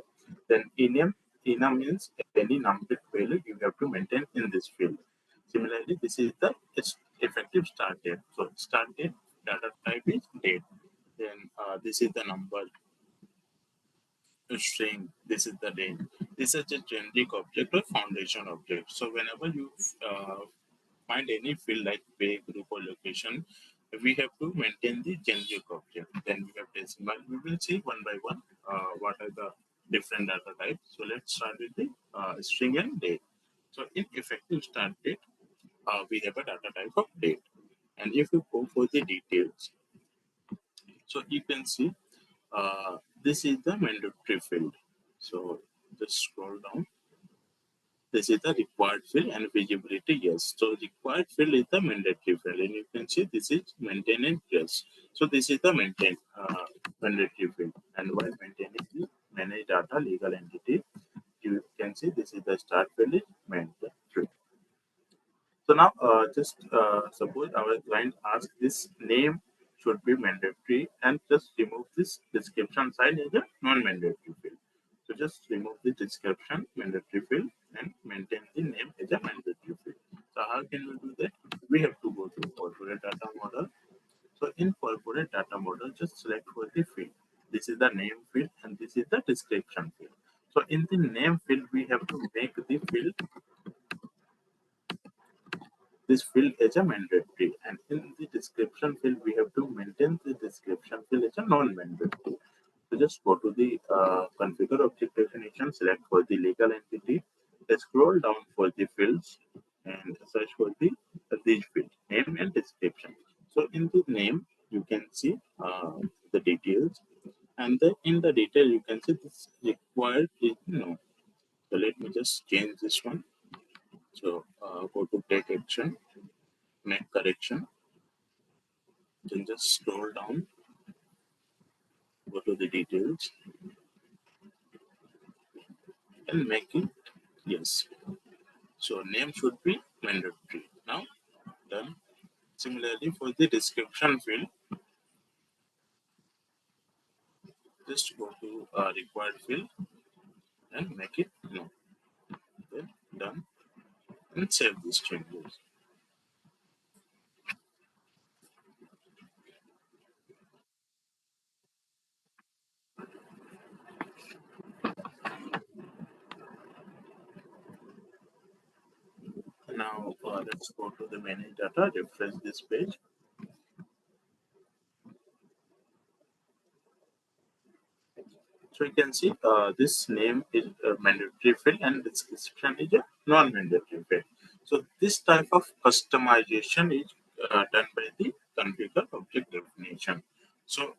Then enum means any numeric value you have to maintain in this field. Similarly, this is the effective start date. So start date data type is date. Then this is the number string. This is the date. This is a generic object or foundation object. So whenever you find any field like pay, group, or location, we have to maintain the generic object. Then we have decimal. We will see one by one what are the different data types. So let's start with the string and date. So in effective start date, we have a data type of date. And if you go for the details, so you can see this is the mandatory field. So just scroll down. This is the required field and visibility, yes. So required field is the mandatory field, and you can see this is maintenance, yes. So this is the mandatory field, and while maintaining the manage data legal entity, you can see this is the start field is mandatory. So now, just suppose our client asks this name should be mandatory, and just remove this description side as a non-mandatory field. So just remove the description mandatory field and maintain the name as a mandatory field. So how can we do that? We have to go to corporate data model. So in corporate data model, just select for the field. This is the name field and this is the description field. So in the name field, we have to make the field this field as a mandatory, and in the description field we have to maintain the description field as a non-mandatory. So just go to the configure object definition, select for the legal entity, scroll down for the fields and search for the these fields, name and description. So in the name you can see the details, and in the detail you can see this required is no. So let me just change this one. So go to take action, make correction, then just scroll down, go to the details and make it yes. So name should be mandatory. Now done. Similarly for the description field, just go to required field and make it no. Then done and save these changes. Now let's go to the manage data, refresh this page. So you can see this name is a mandatory field and description is a non-mandatory field. So this type of customization is done by the configure object definition. So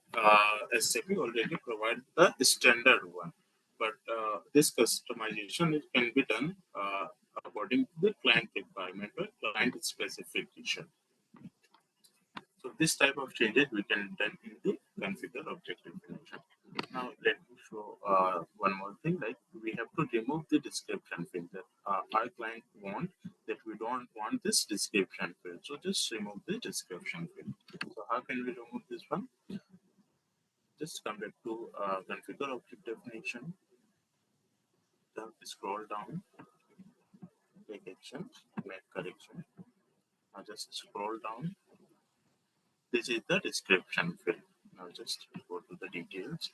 SAP already provides the standard one, but this customization can be done according to the client requirement or client specification. So this type of changes we can done in the configure object definition. Now let me show one more thing. Like we have to remove the description field that our client want that we don't want this description field. So just remove the description field. So how can we remove this one? just come back to configure object definition. Then scroll down, take action, make correction. Now just scroll down. This is the description field. Now just go to the details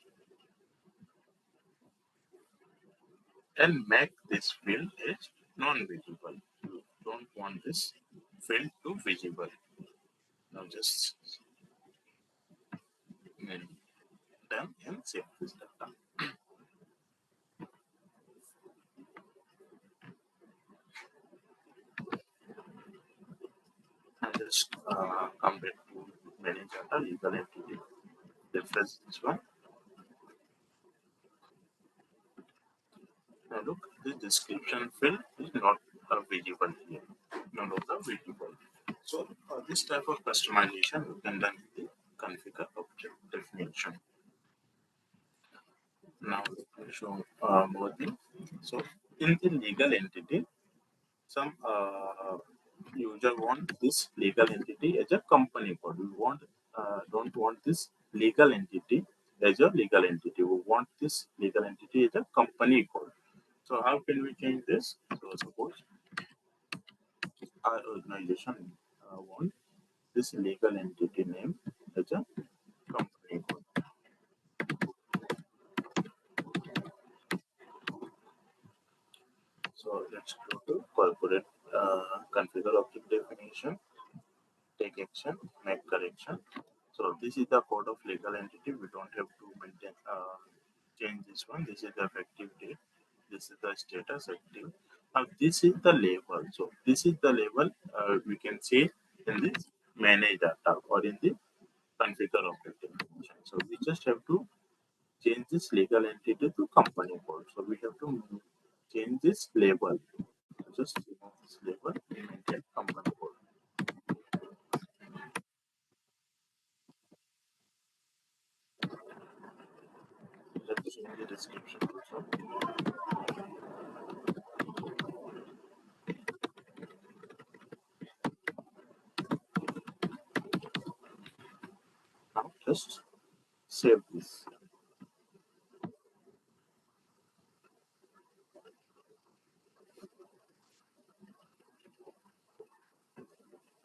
and make this field as non-visible. You don't want this field to visible. Now just done and save this data. And just come back to manage data, legal entity. Refresh this one. Now look, this description field is not visible here. None of the visible. So this type of customization you can done in the configure object definition. Now let me show more things. So in the legal entity, some user want this legal entity as a company code. We don't want this legal entity as a legal entity. We want this legal entity as a company code. So how can we change this? So suppose our organization want this legal entity name as a company code. So let's go to corporate configure object definition, take action, make correction. So this is the code of legal entity. We don't have to maintain change this one. This is the effective date. This is the status active. Now this is the label. So this is the label we can see in this manage data or in the configure object definition. So we just have to change this legal entity to company code. So we have to change this label. Just remove this label and maintain company code. Let's change the description also. Now just save this.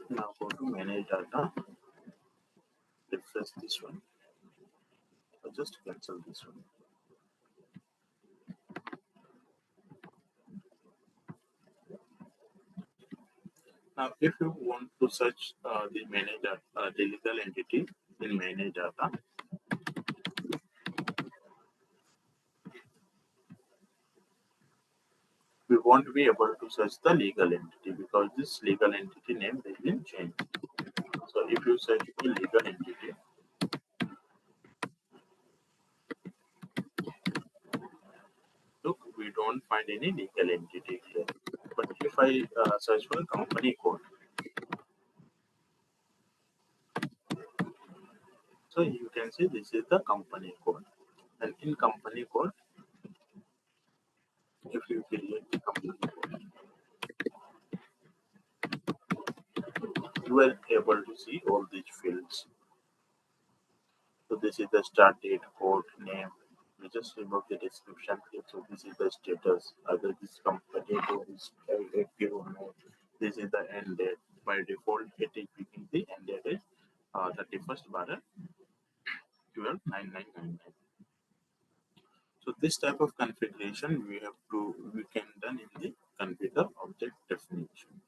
Now go to manage data, refresh this one, or just cancel this one. Now, if you want to search the manage data, the legal entity in manage data, we won't be able to search the legal entity because this legal entity name has been changed. So if you search the legal entity, look, we don't find any legal entity here. But if I search for company code, so you can see this is the company code. And in company code, if you create the company code, you are able to see all these fields. So this is the start date, code, name. We just remove the description here. So this is the status, either this company code is active or not. This is the end date. By default, it is picking the end date is 31st bar 12/9999. So this type of configuration we can done in the configure object definition.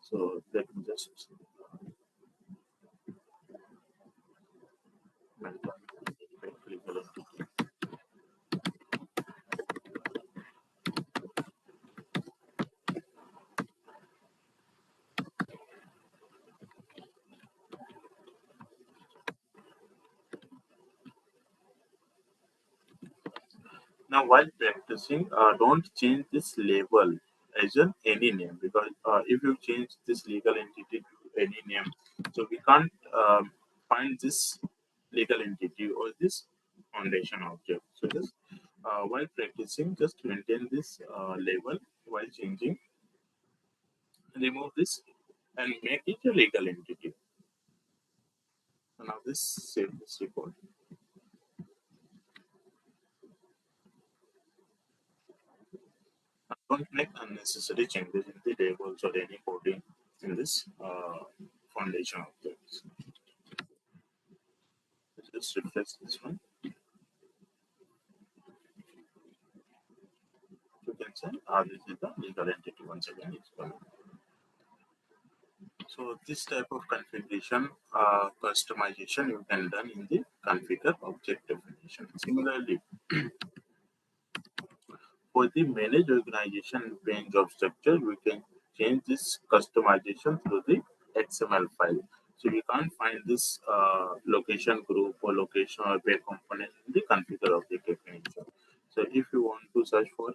So let me just mention legal entity. Now, while practicing, don't change this label as an any name because if you change this legal entity to any name, so we can't find this legal entity or this foundation object. So just while practicing, just maintain this label while changing, remove this and make it a legal entity. So now this save this report. Don't make unnecessary changes in the labels or any coding in this foundation objects. Just refresh this one. You can say this is the legal entity once again. It's coming. So this type of configuration customization you can done in the configure object definition. Similarly, for the manage organization range of structure, we can change this customization through the XML file. So you can't find this location group or location or pay component in the configure object definition. So if you want to search for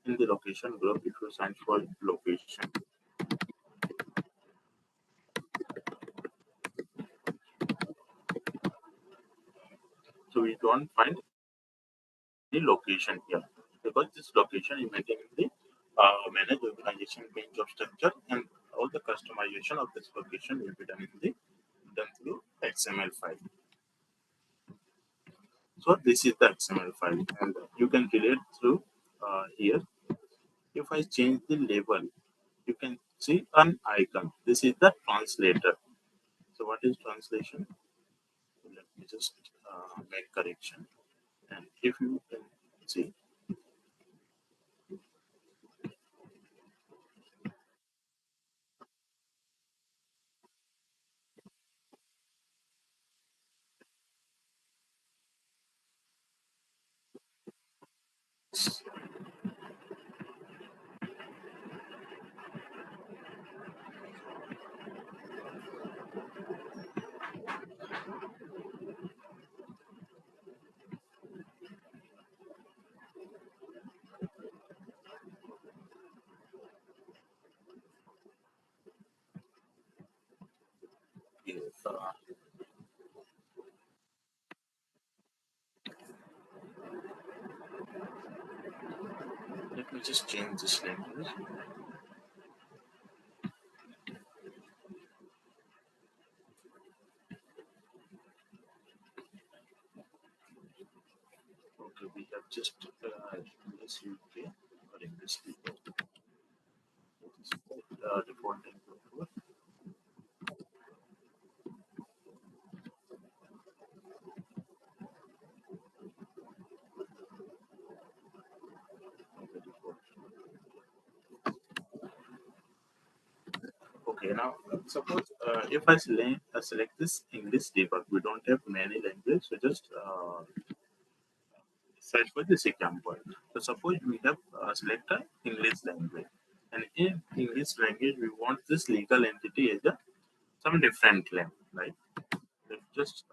in the location group, if you search for location, so we don't find the location here because this location is maintaining the manage organization range of structure, and all the customization of this location will be done through XML file. So this is the XML file, and you can relate through here. If I change the label, you can see an icon. This is the translator. So what is translation? Let me just make correction, and if you can see. Yes, let me just change this language. Okay, we have just English UK or English people. Default language. Okay, default. Okay, now suppose if I select this English debug, we don't have many languages, so just search for this example. So suppose we have select a English language, and in English language we want this legal entity as a some different claim, right? Let's just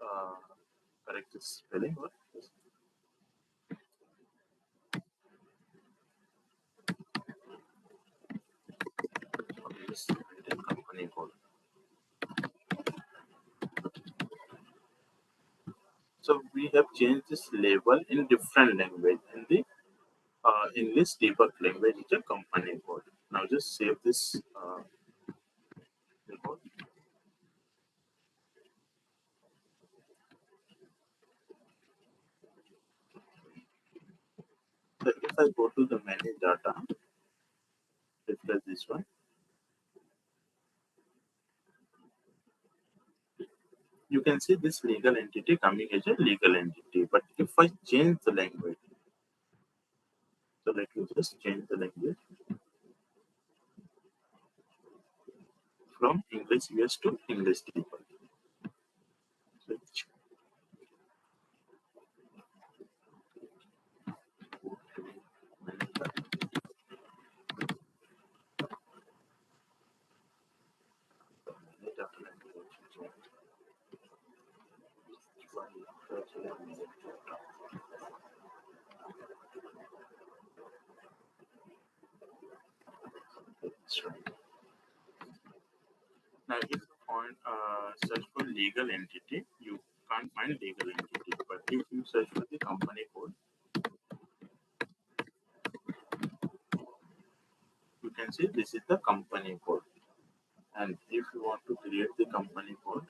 correct this spelling. Or okay, just write in company code. So we have changed this label in different language, in the English debug language is a company code. Now just save this code. So if I go to the manage data, refresh this one, you can see this legal entity coming as a legal entity. But if I change the language, so let me just change the language from English US to English debug. Switch. Go to manage data. Manage data language. That's right. Now, if you find search for legal entity, you can't find legal entity. But if you search for the company code, you can see this is the company code. And if you want to create the company code,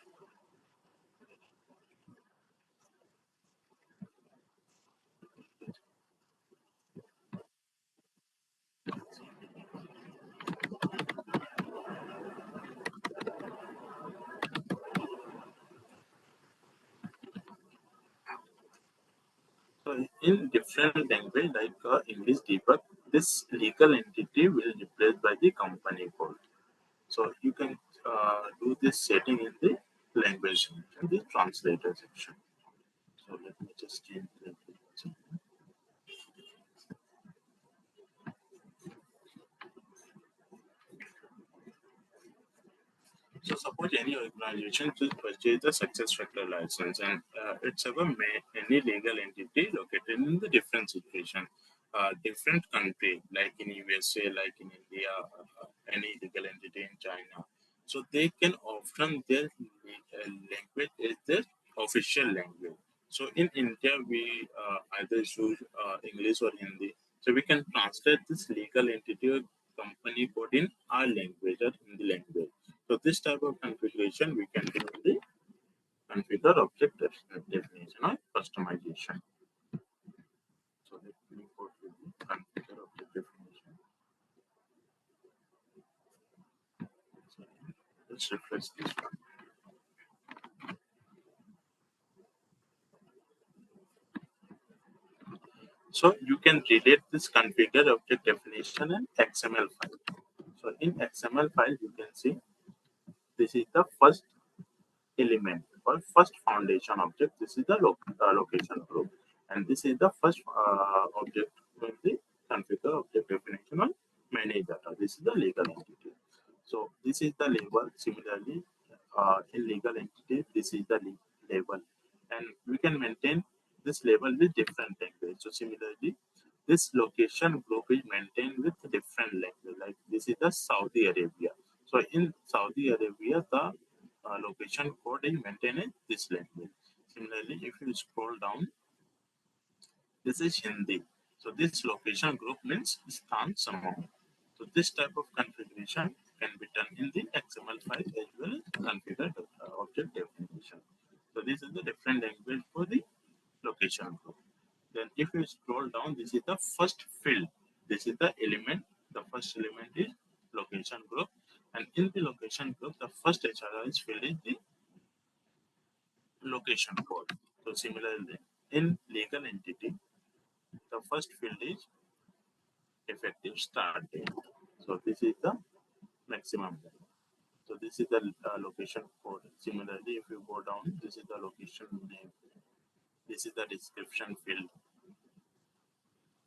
so in different language like English debug, this legal entity will replace by the company code. So you can do this setting in the language section, the translator section. So let me just change the language. So suppose any organization to purchase the SuccessFactors license and it's ever any legal entity located in the different situation, different country, like in USA, like in India, any legal entity in China. So they can often their language is their official language. So in India, we either choose English or Hindi. So we can translate this legal entity or company code in our language or Hindi language. So this type of configuration we can do in the configure object definition or customization. So let me go to the configure object definition. So let's refresh this one. So you can relate this configure object definition in XML file. So in XML file you can see this is the first element or first foundation object. This is the location group, and this is the first object in the configure object definition on manage data. This is the legal entity. So this is the label. Similarly, in legal entity, this is the label, and we can maintain this label with different language. So similarly, this location group is maintained with different language. Like this is the Saudi Arabia. So in Saudi Arabia, the location code is maintained in this language. Similarly, if you scroll down, this is Hindi. So this location group means Stan Samah. So this type of configuration can be done in the XML file as well as configured object definition. So this is the different language for the location group. Then if you scroll down, this is the first field. This is the element. The first element is location group. And in the location group, the first HRIS field is the location code. So similarly, in legal entity, the first field is effective start date. So this is the maximum value. So this is the location code. Similarly, if you go down, this is the location name. This is the description field.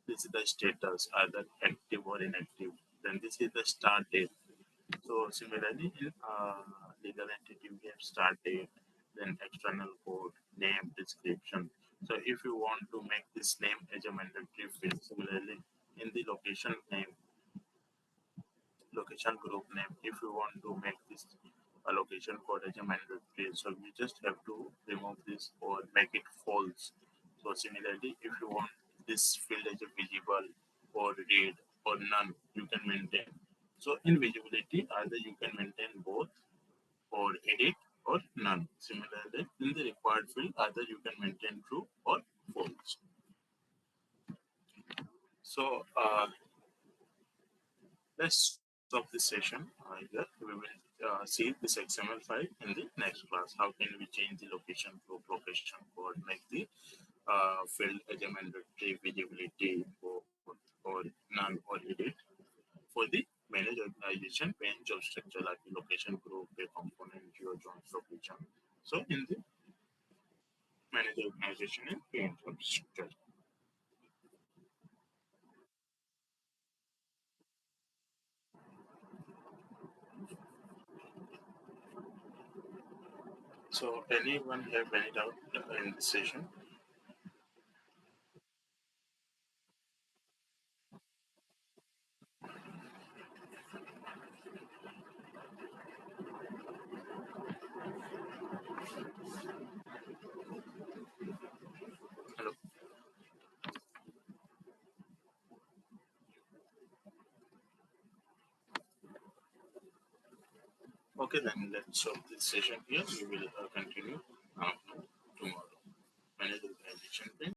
This is the status, either active or inactive. Then this is the start date. So similarly, in legal entity, we have start date, then external code, name, description. So if you want to make this name as a mandatory field, similarly, in the location name, location group name, if you want to make this location code as a mandatory, so you just have to remove this or make it false. So similarly, if you want this field as a visible or read or none, you can maintain. So in visibility, either you can maintain both or edit or none. Similarly, in the required field, either you can maintain true or false. So let's stop this session here. We will see this XML file in the next class. How can we change the location group, location code, make the field as a mandatory visibility or none or edit for the manage organization pane job structure like the location group, a component, your job location. So in the manage organization and pane job structure. So anyone have any doubt in this session? Hello. Okay, then let's stop this session here. We will continue tomorrow. When is the organization?